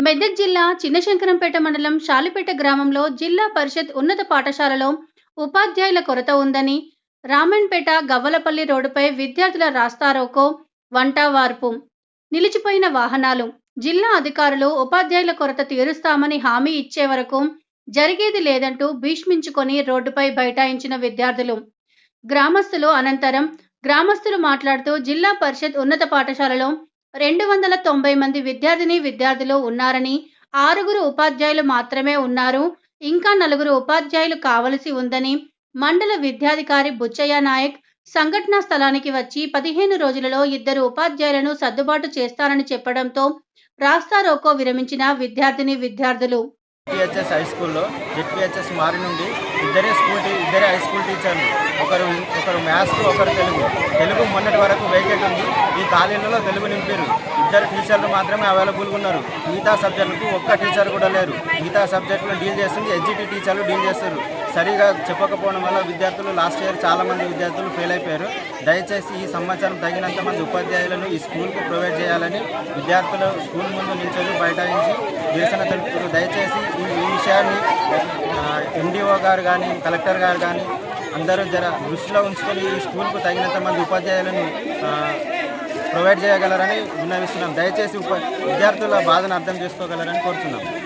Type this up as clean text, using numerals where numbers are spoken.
మెదక్ జిల్లా చిన్నశంకరంపేట మండలం షాలిపేట గ్రామంలో జిల్లా పరిషత్ ఉన్నత పాఠశాలలో ఉపాధ్యాయుల కొరత ఉందని, రామన్పేట గవ్వలపల్లి రోడ్డుపై విద్యార్థుల రాస్తారోకో, వంట వార్పు, నిలిచిపోయిన వాహనాలు. జిల్లా అధికారులు ఉపాధ్యాయుల కొరత తీరుస్తామని హామీ ఇచ్చే వరకు జరిగేది లేదంటూ భీష్మించుకొని రోడ్డుపై బైఠాయించిన విద్యార్థులు. గ్రామస్తులు మాట్లాడుతూ జిల్లా పరిషత్ ఉన్నత పాఠశాలలో 290 మంది విద్యార్థులు ఉన్నారని, 6 ఉపాధ్యాయులు మాత్రమే ఉన్నారు, ఇంకా 4 ఉపాధ్యాయులు కావలసి ఉందని, మండల విద్యాధికారి బుచ్చయ్య నాయక్ సంఘటనా స్థలానికి వచ్చి 15 రోజులలో 2 ఉపాధ్యాయులను సర్దుబాటు చేస్తానని చెప్పడంతో రాస్తారోకో విరమించిన విద్యార్థులు. జెడ్పీహెచ్ఎస్ హై స్కూల్లో జెడ్పీహెచ్ఎస్ మారి నుండి ఇద్దరే హై స్కూల్ టీచర్లు, ఒకరు మ్యాథ్స్, ఒకరు తెలుగు మొన్నటి వరకు వేకెట్ ఉంది. ఈ ఖాళీలలో తెలుగు నింపారు. 2 టీచర్లు మాత్రమే అవైలబుల్గా ఉన్నారు. మిగతా సబ్జెక్టులకు ఒక్క టీచర్ కూడా లేరు. మిగతా సబ్జెక్టులను డీల్ చేస్తుంది ఎస్జిటి టీచర్లు డీల్ చేస్తారు. సరిగా చెప్పకపోవడం వల్ల విద్యార్థులు లాస్ట్ ఇయర్ చాలామంది విద్యార్థులు ఫెయిల్ అయిపోయారు. దయచేసి ఈ సంవత్సరం తగినంత మంది ఉపాధ్యాయులను ఈ స్కూల్కు ప్రొవైడ్ చేయాలని విద్యార్థులు స్కూల్ ముందు నిల్చొని బైఠాయించి నిరసన తెలుపుతారు. దయచేసి ఈ విషయాన్ని ఎండిఓ గారు కానీ, కలెక్టర్ గారు కానీ అందరూ దృష్టిలో ఉంచుకొని ఈ స్కూల్కు తగినంత మంది ఉపాధ్యాయులను ప్రొవైడ్ చేయగలరని విన్నవిస్తున్నాం. దయచేసి విద్యార్థుల బాధను అర్థం చేసుకోగలరని కోరుతున్నాం.